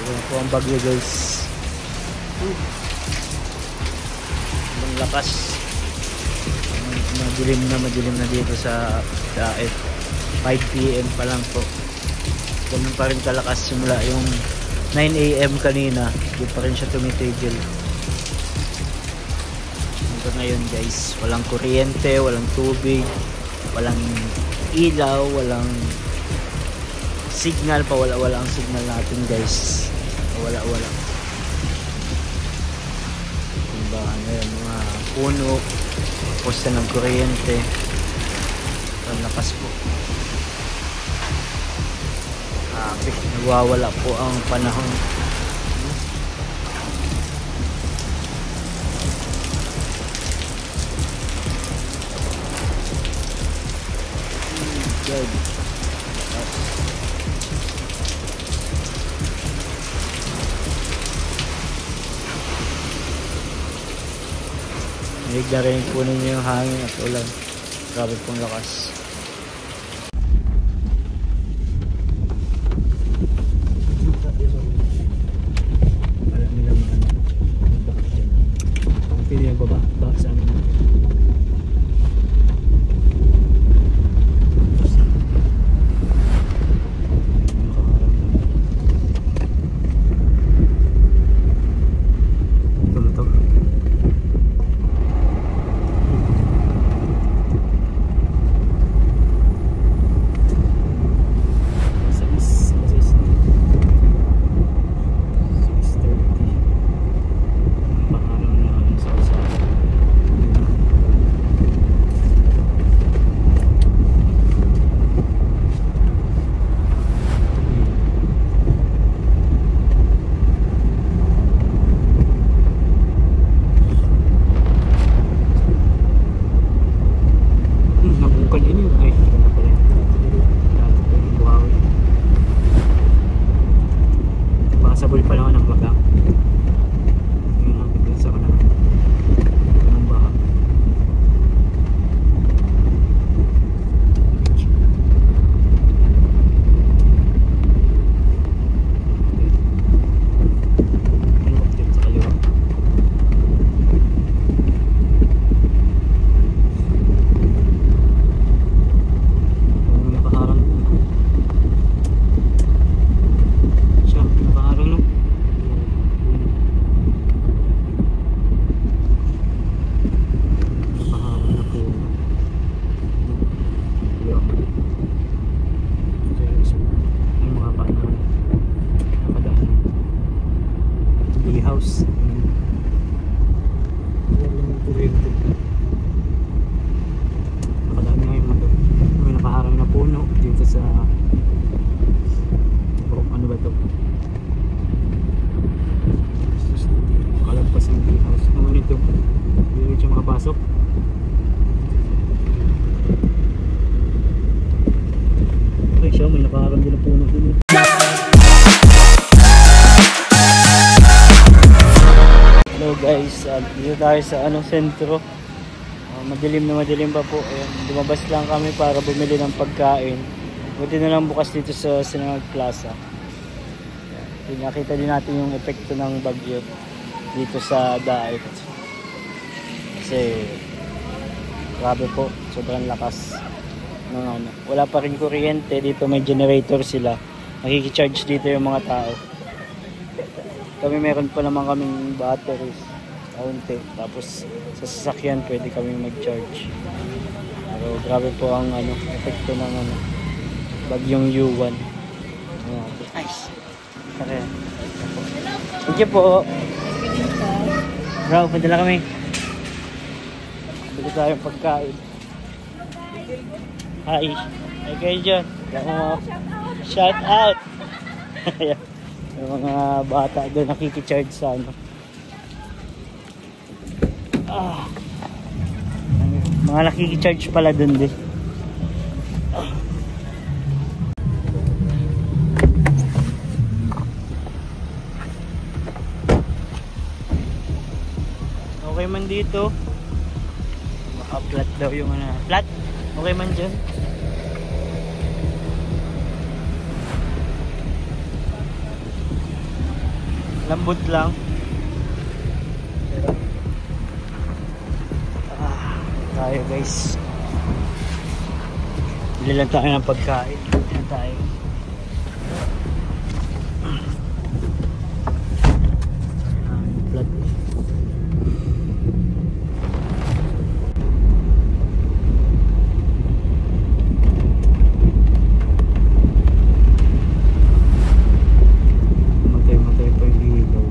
Lalo po ang bagyo guys. Ang lakas. Madilim na dito sa Daet. 5 PM pa lang po. Ganun pa rin kalakas simula yung 9 AM kanina. Hindi pa rin siya tumitigil. Hanggang ngayon guys, walang kuryente, walang tubig, walang ilaw, walang signal, wala ang signal natin guys. Wala diba, ano yun, mga puno, posta ng kuryente. Ang lakas po. Nagwawala po ang panahon. Good. Narinig na rin po ninyo yung hangin at ulan. Grabe pong lakas. Guys, dito tayo sa sentro. Madilim pa po. Ayan, lumabas lang kami para bumili ng pagkain. Buti na lang bukas dito sa Sinangag Plaza. Ayan, nakita din natin yung epekto ng bagyo dito sa Daet. Kasi grabe po, sobrang lakas ng wala pa rin kuryente dito, may generator sila. Nakiki-charge dito yung mga tao. Kami meron pa naman kaming batteries kaunti, tapos sa sasakyan pwede kami mag-charge. Pero grabe po ang epekto ng bagyong Yuan. Nice. Okay. Thank you po. Bro, padala kami. Bili tayong pagkain. Hi. Hi kayo dyan. Shout out. Yung mga bata doon nakikicharge sa mga nakikicharge pala doon din. Okay man dito. Maka-flat daw yung flat. Okay man dyan. Lambot lang. Tayo guys. Bili lang tayo ng pagkain. Yan tayo. Flat. Matay pa yung ilaw.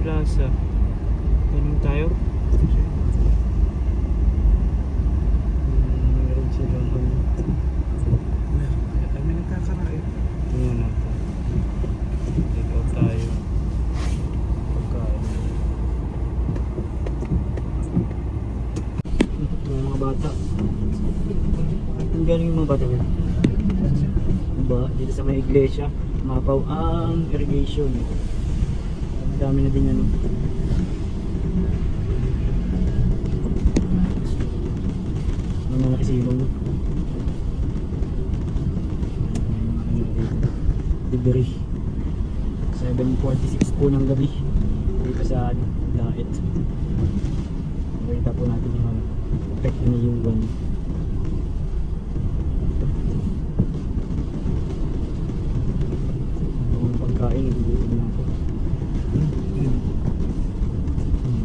plaza. Tanong tayo. Meron silang kami nagkakarain. tingnan natin. Take out tayo. Pagkain. Mga bata. Ang galing yung mga bata nila. Diba? Dito sa may iglesia. Mapaw ang irrigation. Ang dami na din yan. Ano na nakisilong. Delivery 7:46 po ng gabi dito sa Daet. Nakita po natin yung effect ni yung one. kakain, nagugutom na ako.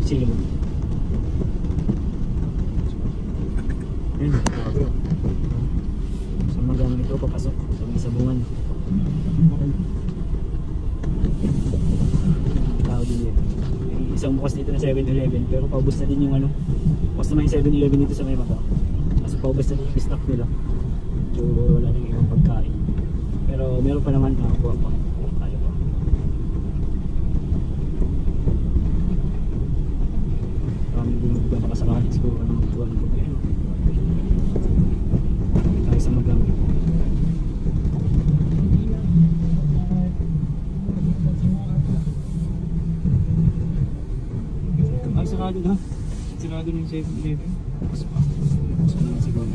Sila. Ayun, grabe. Sa magang ito, papasok sa may sabungan. Tao din yun. May isang bukas dito na 7-Eleven, pero paubos na din yung ano. Bukas naman yung 7-Eleven dito sa may mata. Kasi paubos na din yung stock nila. So wala nang ibang pagkain. Pero meron pa naman nakakuha pa. Kaya pa. Marami din yung makasakali siguro ng magtuwa ng pagkain. Tayo sa magang. Ay, sarado na. Sarado ng 7-Eleven. Mas pa. Mas pa naman siguro.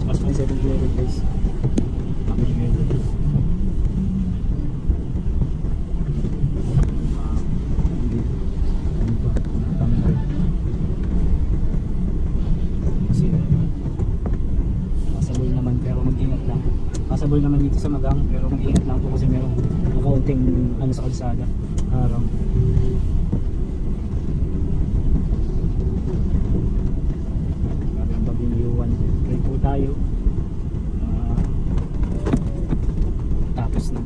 Mas pa yung 7-Eleven guys. Kami yung meron. Hindi. Ano ba? Kami rin. Kasi kasabol naman pero mag-ingat lang. Kasabol naman dito sa magang pero mag-ingat lang po kasi meron kaunting ano sa kalsada. Araw. Pray po tayo. Tapos na.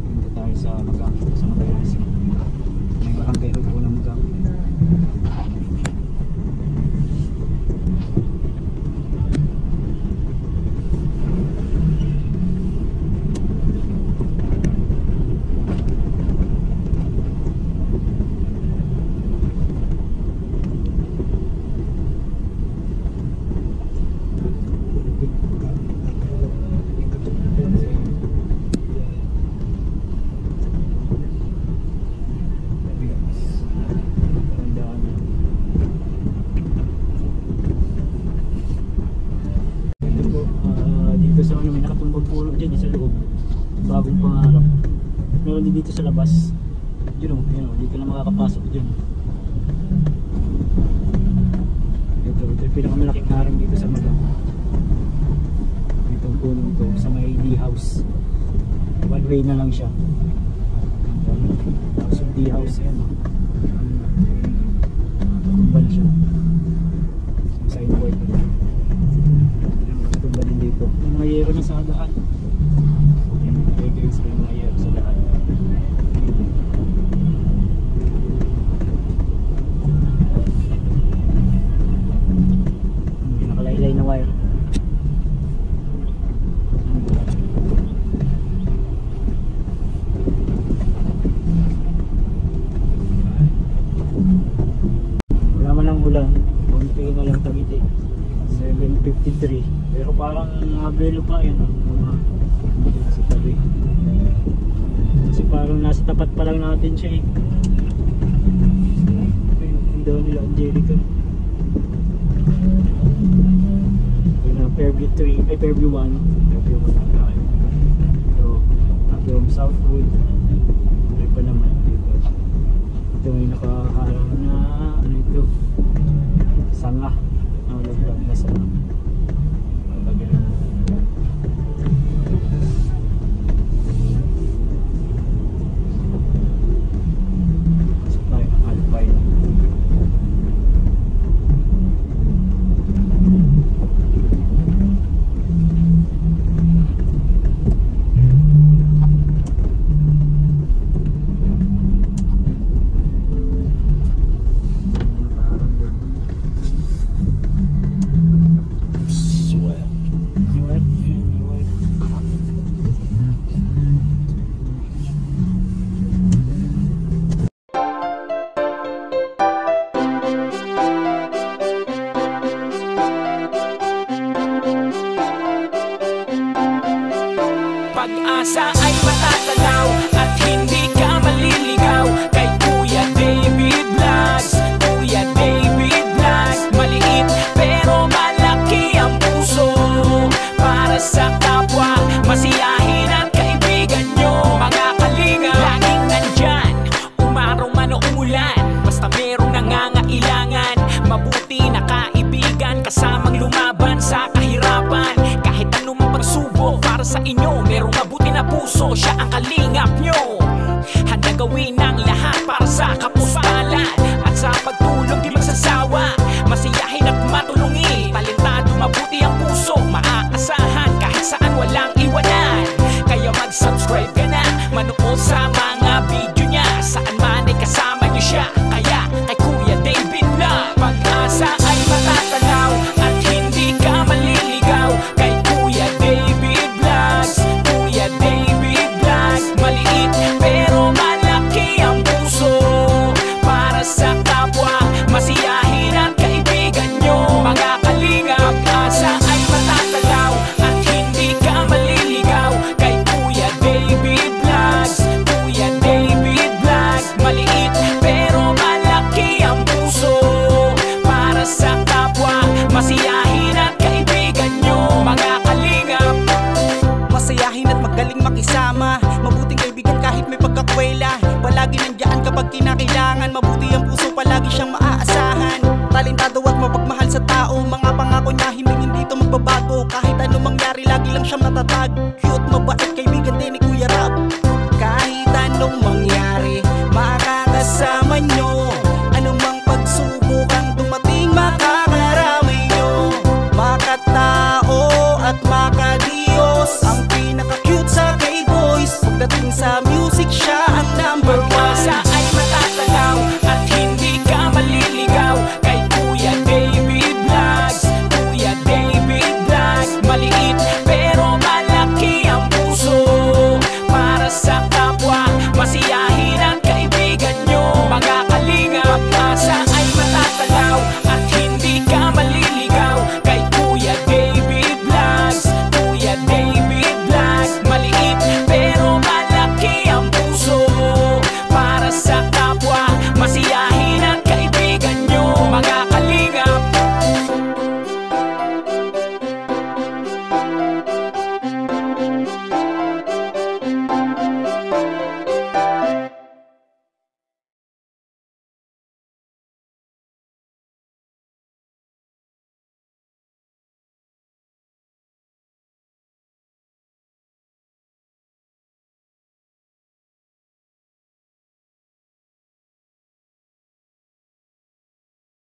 Punta tayo sa magang. Sa Magallanes. May barangay rin po ng magang. Dito sa ano, may nakatumbag puno dyan sa loob. Bagong pangarap. Meron din dito sa labas. Yun o, dito na makakapasok dyan. Ito yung pinakamalaking harang dito sa magang. Itong puno ito sa may D house. One way na lang siya. Tapos yung D house yan. Kumbal siya. Yung signboard na. Dito. May mga yero na sa daan. Okay guys, may mga yero sa daan. May nakalaylay na wire. Wala man ang ulan. Kunti na lang Tagite. 7:53. Pero parang nabelo pa yun mga sa tabi. Kasi parang nasa tapat pa lang natin siya eh. Yung daw nila Angelica. Ito na Fairview 3, ay Fairview 1. Fairview 1 na tayo. So, from Southwood. Ito pa naman dito. Ito may nakaharang na ano ito? Sanga. Nalaglag na sanga. Pag-asa ay matatanaw at hindi ka maliligaw kay Kuya David Vlogs. Kuya David Vlogs, maliit pero malaki ang puso para sa kapwa, masiyahin at kaibigan nyo. Mga kalinga, laging nandyan, umaraw man o umulan, basta sa inyo merong mabuti na puso, siya ang kalingap nyo. Handa gawin ang lahat para sa kapuspalad, at sa pagtulong di magsasawa, masiyahin at matulungin. Talentado, mabuti ang puso, maaasahan kahit saan walang iwanan. Kaya mag-subscribe ka na, manood sa mga video niya, saan man ay kasama niyo siya. Kaya kay Kuya David Vlog, pag-asa ay matatanaw at hindi ka maliligaw. Kay Kuya David Vlogs, Kuya David Vlog. Maliit pero malaki ang puso, para sa kapwa, masiyahin at kaibigan nyo. Mga kalinga, pag-asa ay matatanaw at hindi ka maliligaw. Kay Kuya David Vlogs, Kuya David Vlog. Maliit pero malaki ang puso, para sa kapwa, masiyahin at kaibigan nyo. Mga kalingap, masayahin at magaling makisama, mabuting kaibigan kahit may pagkakwela. Palagi nandiyan kapag kinakailangan, mabuti ang puso, palagi siyang maaasahan. Talentado at mapagmahal sa tao, mga pangako niya hindi to magbabago. Kahit ano mangyari lagi lang siyang natatag. Cute, mabait, kaibigan din ni Kuya